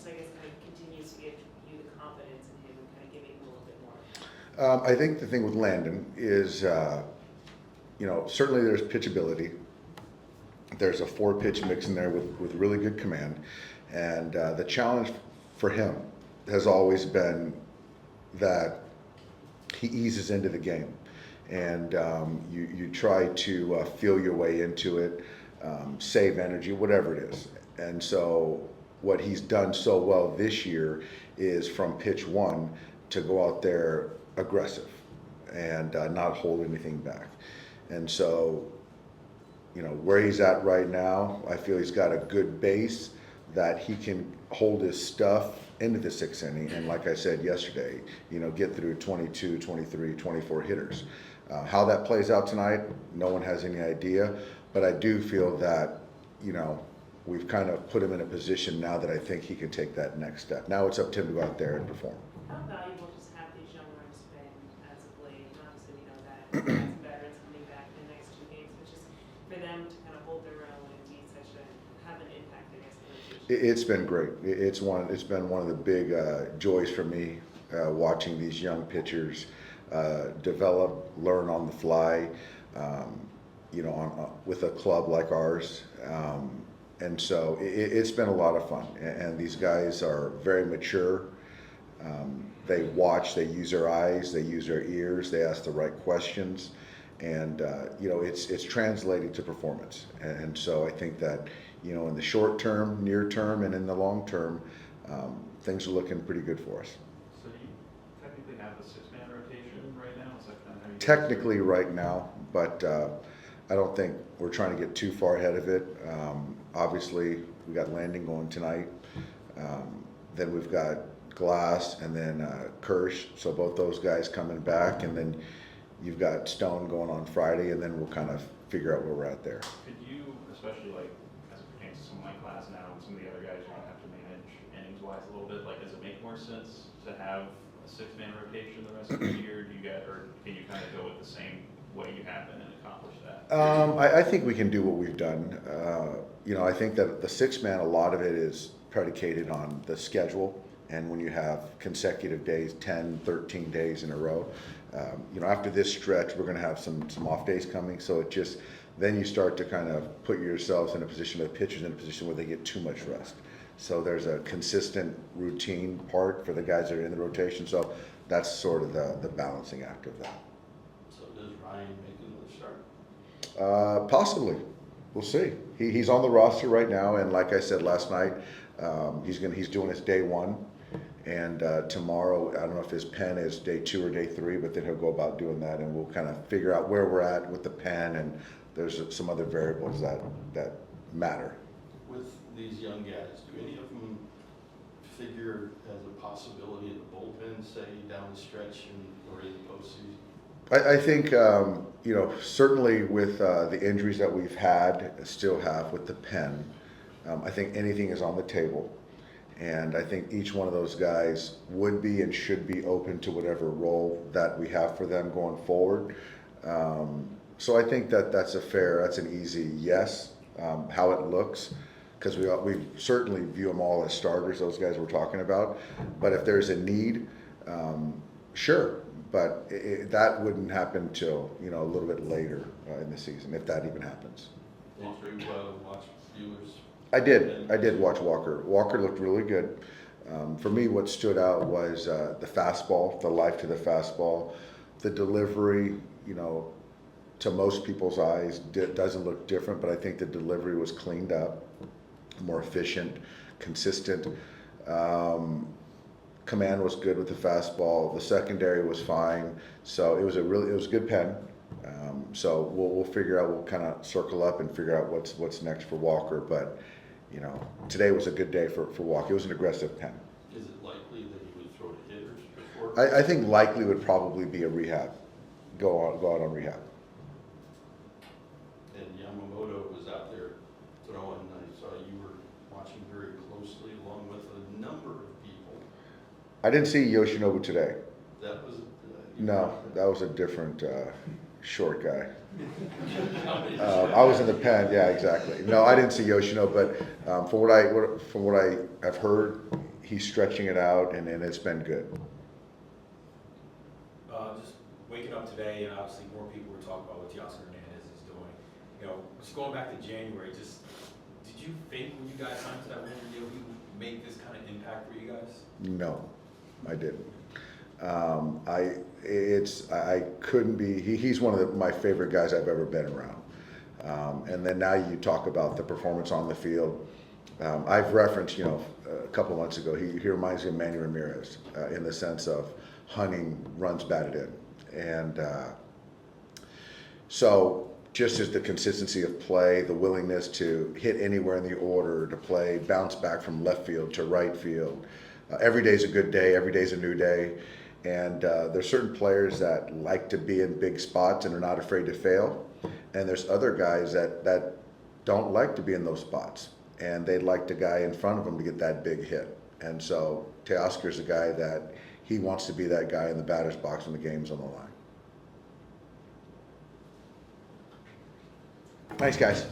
just, I guess, kind of continues to give you the confidence in him and kind of giving him a little bit more? I think the thing with Landon is, certainly there's pitchability. There's a 4-pitch mix in there with really good command. And the challenge for him has always been that he eases into the game. And you try to feel your way into it, save energy, whatever it is. And so what he's done so well this year is from pitch 1 to go out there aggressive and not hold anything back. And so, where he's at right now, I feel he's got a good base that he can hold his stuff into the 6th inning. And like I said yesterday, get through 22, 23, 24 hitters. How that plays out tonight, no one has any idea. But I do feel that, we've kind of put him in a position now that I think he can take that next step. Now it's up to him to go out there and perform. How valuable just have these young runners been as of late? And obviously, we know that some veterans coming back in the next 2 games, but just for them to kind of hold their own and be have an impact, I guess, in the rotation. It's been great. It's been one of the big joys for me watching these young pitchers develop, learn on the fly, with a club like ours. And so it's been a lot of fun. And these guys are very mature. They watch, they use their eyes, they use their ears, they ask the right questions. And, it's translating to performance. And so I think that, in the short term, near term, and in the long term, things are looking pretty good for us. So do you technically have a 6-man rotation right now? Is that kind of how you Technically right now, but I don't think we're trying to get too far ahead of it. Obviously, we got Landon going tonight. Then we've got Glass and then Kirsch. So both those guys coming back, and then you've got Stone going on Friday, and then we'll kind of figure out where we're at there. Could you, especially as it pertains to someone like Glass now and some of the other guys you're going to have to manage innings-wise a little bit, does it make more sense to have a 6-man rotation the rest of the year? Or can you kind of go with the same way you have been and accomplish that? I think we can do what we've done. I think that the 6-man, a lot of it is predicated on the schedule. And when you have consecutive days, 10, 13 days in a row, after this stretch, we're going to have some off days coming. So then you start to kind of put yourselves in a position, the pitchers in a position where they get too much rest. So there's a consistent routine part for the guys that are in the rotation. So that's sort of the balancing act of that. So does Ryan make another start? Possibly. We'll see. He's on the roster right now, and like I said last night, he's doing his day 1. And tomorrow, I don't know if his pen is day 2 or day 3, but then he'll go about doing that, and we'll kind of figure out where we're at with the pen, and there's some other variables that matter. With these young guys, do any of them figure as a possibility in the bullpen, say down the stretch or in the postseason? I think, certainly with the injuries that we've still have with the pen, I think anything is on the table. And I think each one of those guys would be and should be open to whatever role that we have for them going forward. So I think that's an easy yes. How it looks, because we certainly view them all as starters, those guys we're talking about. But if there's a need, sure. But that wouldn't happen till a little bit later in the season, if that even happens. Did you watch Buehler's? I did watch Walker. Walker looked really good. For me, what stood out was the fastball, the life to the fastball, the delivery. To most people's eyes, doesn't look different, but I think the delivery was cleaned up, more efficient, consistent. Command was good with the fastball. The secondary was fine. So it was a good pen. So we'll figure out. We'll kind of circle up and figure out what's next for Walker. But today was a good day for Walker. It was an aggressive pen. Is it likely that he would throw to hitters before? I think likely would probably be a rehab. Go out on rehab. And Yamamoto was out there throwing. I saw you were watching very closely along with a number of people. I didn't see Yoshinobu today. That was No, that was a different short guy. I was in the pen. Yeah, exactly. No, I didn't see Yoshino, but from what I have heard, he's stretching it out, and it's been good. Just waking up today, and obviously more people were talking about what Teoscar Hernandez is doing. You know, just going back to January, just did you think when you guys signed to that one-year deal, he would make this kind of impact for you guys? No, I didn't. I couldn't be. He's one of my favorite guys I've ever been around. And then now you talk about the performance on the field. I've referenced, a couple months ago, he reminds me of Manny Ramirez in the sense of hunting runs batted in. And so just as the consistency of play, the willingness to hit anywhere in the order, to play, bounce back from left field to right field. Every day's a good day, every day's a new day. And there's certain players that like to be in big spots and are not afraid to fail. And there's other guys that don't like to be in those spots. And they'd like the guy in front of them to get that big hit. And so Teoscar's a guy that he wants to be that guy in the batter's box when the game's on the line. Thanks, guys.